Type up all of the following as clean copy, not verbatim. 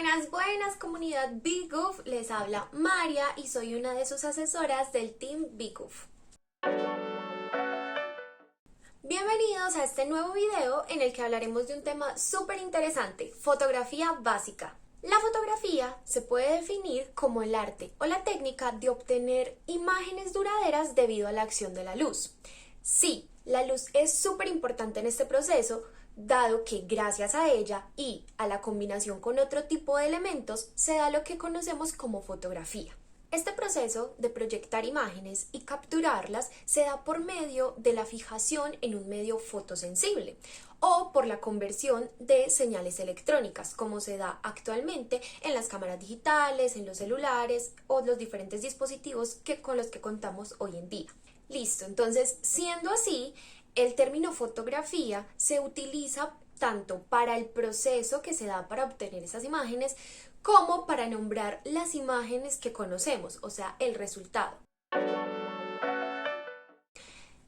Buenas, buenas comunidad BGoof, les habla María y soy una de sus asesoras del Team BGoof. Bienvenidos a este nuevo video en el que hablaremos de un tema súper interesante, fotografía básica. La fotografía se puede definir como el arte o la técnica de obtener imágenes duraderas debido a la acción de la luz. Sí, la luz es súper importante en este proceso, dado que gracias a ella y a la combinación con otro tipo de elementos se da lo que conocemos como fotografía. Este proceso de proyectar imágenes y capturarlas se da por medio de la fijación en un medio fotosensible o por la conversión de señales electrónicas, como se da actualmente en las cámaras digitales, en los celulares o los diferentes dispositivos con los que contamos hoy en día. Listo, entonces, siendo así, el término fotografía se utiliza tanto para el proceso que se da para obtener esas imágenes como para nombrar las imágenes que conocemos, o sea, el resultado.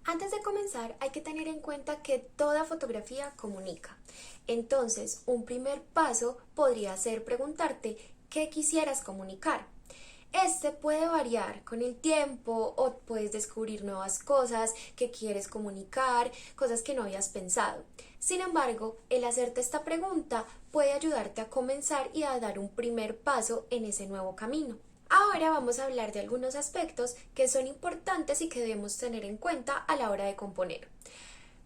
Antes de comenzar, hay que tener en cuenta que toda fotografía comunica. Entonces, un primer paso podría ser preguntarte qué quisieras comunicar. Este puede variar con el tiempo o puedes descubrir nuevas cosas que quieres comunicar, cosas que no habías pensado. Sin embargo, el hacerte esta pregunta puede ayudarte a comenzar y a dar un primer paso en ese nuevo camino. Ahora vamos a hablar de algunos aspectos que son importantes y que debemos tener en cuenta a la hora de componer.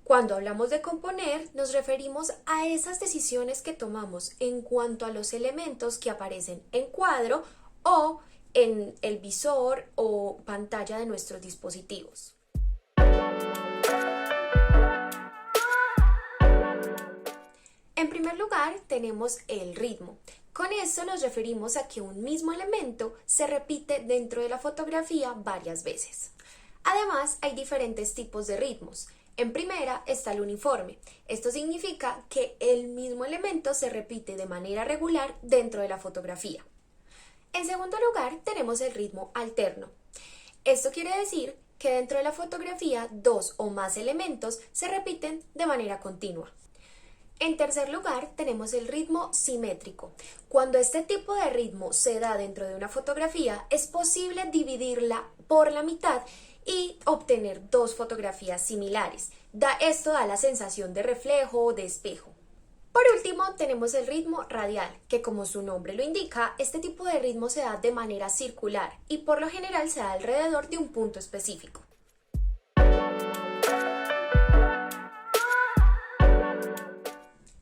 Cuando hablamos de componer, nos referimos a esas decisiones que tomamos en cuanto a los elementos que aparecen en cuadro o en el visor o pantalla de nuestros dispositivos. En primer lugar, tenemos el ritmo. Con esto nos referimos a que un mismo elemento se repite dentro de la fotografía varias veces. Además, hay diferentes tipos de ritmos. En primera está el uniforme. Esto significa que el mismo elemento se repite de manera regular dentro de la fotografía. En segundo lugar, tenemos el ritmo alterno. Esto quiere decir que dentro de la fotografía dos o más elementos se repiten de manera continua. En tercer lugar, tenemos el ritmo simétrico. Cuando este tipo de ritmo se da dentro de una fotografía, es posible dividirla por la mitad y obtener dos fotografías similares. Esto da la sensación de reflejo o de espejo. Por último, tenemos el ritmo radial, que como su nombre lo indica, este tipo de ritmo se da de manera circular y por lo general se da alrededor de un punto específico.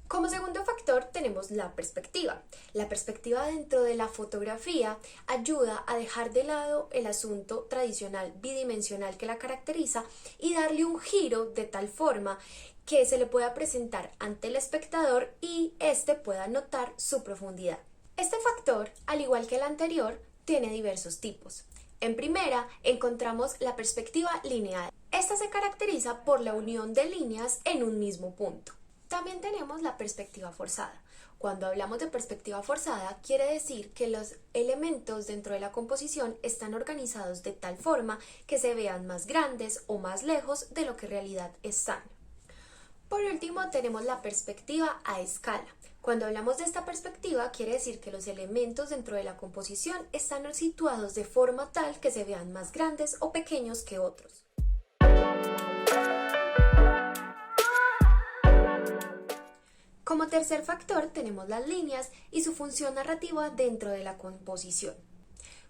Como segundo factor tenemos la perspectiva. La perspectiva dentro de la fotografía ayuda a dejar de lado el asunto tradicional bidimensional que la caracteriza y darle un giro de tal forma que se le pueda presentar ante el espectador y éste pueda notar su profundidad. Este factor, al igual que el anterior, tiene diversos tipos. En primera, encontramos la perspectiva lineal. Esta se caracteriza por la unión de líneas en un mismo punto. También tenemos la perspectiva forzada. Cuando hablamos de perspectiva forzada, quiere decir que los elementos dentro de la composición están organizados de tal forma que se vean más grandes o más lejos de lo que en realidad están. Por último, tenemos la perspectiva a escala. Cuando hablamos de esta perspectiva, quiere decir que los elementos dentro de la composición están situados de forma tal que se vean más grandes o pequeños que otros. Como tercer factor tenemos las líneas y su función narrativa dentro de la composición.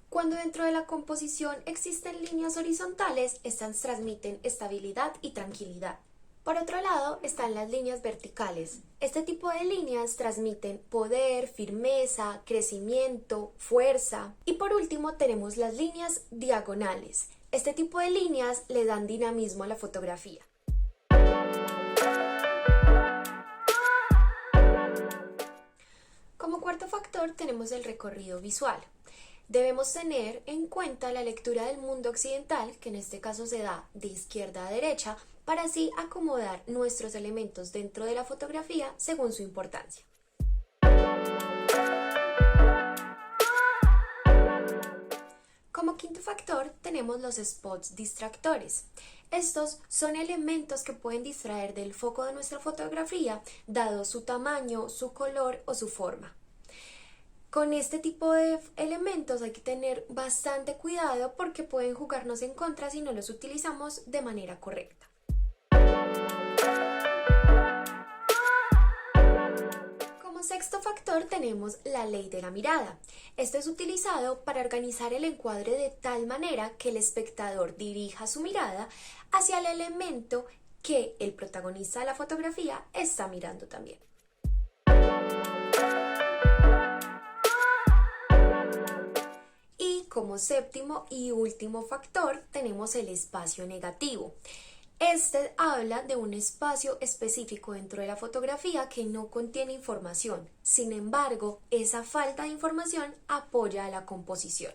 Cuando dentro de la composición existen líneas horizontales, estas transmiten estabilidad y tranquilidad. Por otro lado están las líneas verticales. Este tipo de líneas transmiten poder, firmeza, crecimiento, fuerza. Y por último tenemos las líneas diagonales. Este tipo de líneas le dan dinamismo a la fotografía. Como cuarto factor tenemos el recorrido visual. Debemos tener en cuenta la lectura del mundo occidental, que en este caso se da de izquierda a derecha, para así acomodar nuestros elementos dentro de la fotografía según su importancia. Como quinto factor tenemos los spots distractores. Estos son elementos que pueden distraer del foco de nuestra fotografía, dado su tamaño, su color o su forma. Con este tipo de elementos hay que tener bastante cuidado porque pueden jugarnos en contra si no los utilizamos de manera correcta. Como sexto factor tenemos la ley de la mirada. Esto es utilizado para organizar el encuadre de tal manera que el espectador dirija su mirada hacia el elemento que el protagonista de la fotografía está mirando también. Y como séptimo y último factor tenemos el espacio negativo. Este habla de un espacio específico dentro de la fotografía que no contiene información. Sin embargo, esa falta de información apoya a la composición.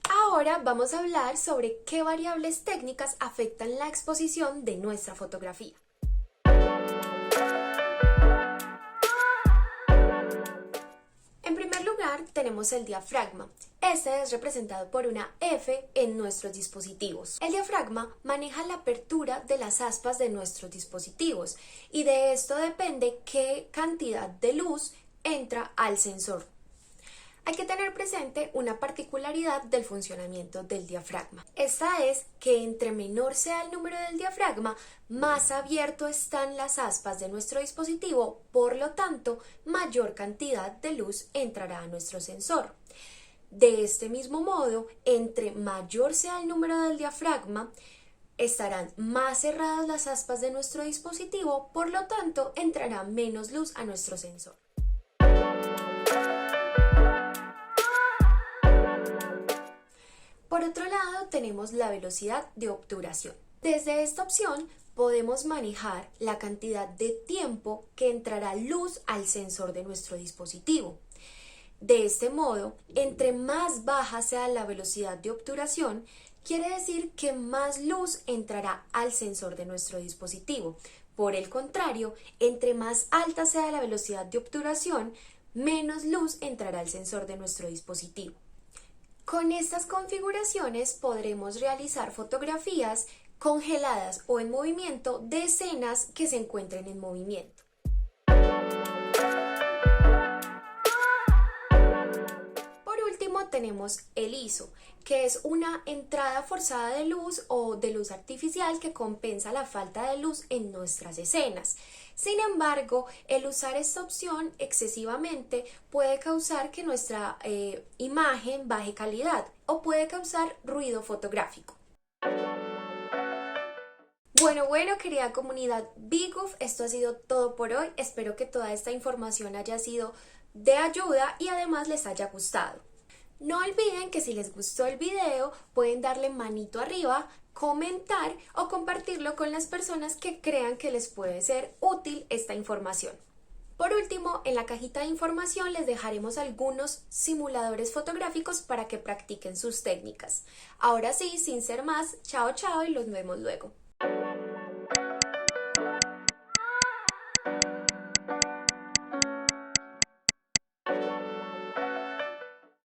Ahora vamos a hablar sobre qué variables técnicas afectan la exposición de nuestra fotografía. En primer lugar, tenemos el diafragma. Este es representado por una F en nuestros dispositivos. El diafragma maneja la apertura de las aspas de nuestros dispositivos y de esto depende qué cantidad de luz entra al sensor. Hay que tener presente una particularidad del funcionamiento del diafragma. Esta es que entre menor sea el número del diafragma, más abierto están las aspas de nuestro dispositivo, por lo tanto, mayor cantidad de luz entrará a nuestro sensor. De este mismo modo, entre mayor sea el número del diafragma, estarán más cerradas las aspas de nuestro dispositivo, por lo tanto, entrará menos luz a nuestro sensor. Por otro lado, tenemos la velocidad de obturación. Desde esta opción podemos manejar la cantidad de tiempo que entrará luz al sensor de nuestro dispositivo. De este modo, entre más baja sea la velocidad de obturación, quiere decir que más luz entrará al sensor de nuestro dispositivo. Por el contrario, entre más alta sea la velocidad de obturación, menos luz entrará al sensor de nuestro dispositivo. Con estas configuraciones podremos realizar fotografías congeladas o en movimiento de escenas que se encuentren en movimiento. Por último tenemos el ISO, que es una entrada forzada de luz o de luz artificial que compensa la falta de luz en nuestras escenas. Sin embargo, el usar esta opción excesivamente puede causar que nuestra imagen baje calidad o puede causar ruido fotográfico. Bueno, querida comunidad BGUF, esto ha sido todo por hoy. Espero que toda esta información haya sido de ayuda y además les haya gustado. No olviden que si les gustó el video pueden darle manito arriba, comentar o compartirlo con las personas que crean que les puede ser útil esta información. Por último, en la cajita de información les dejaremos algunos simuladores fotográficos para que practiquen sus técnicas. Ahora sí, sin ser más, chao y los vemos luego.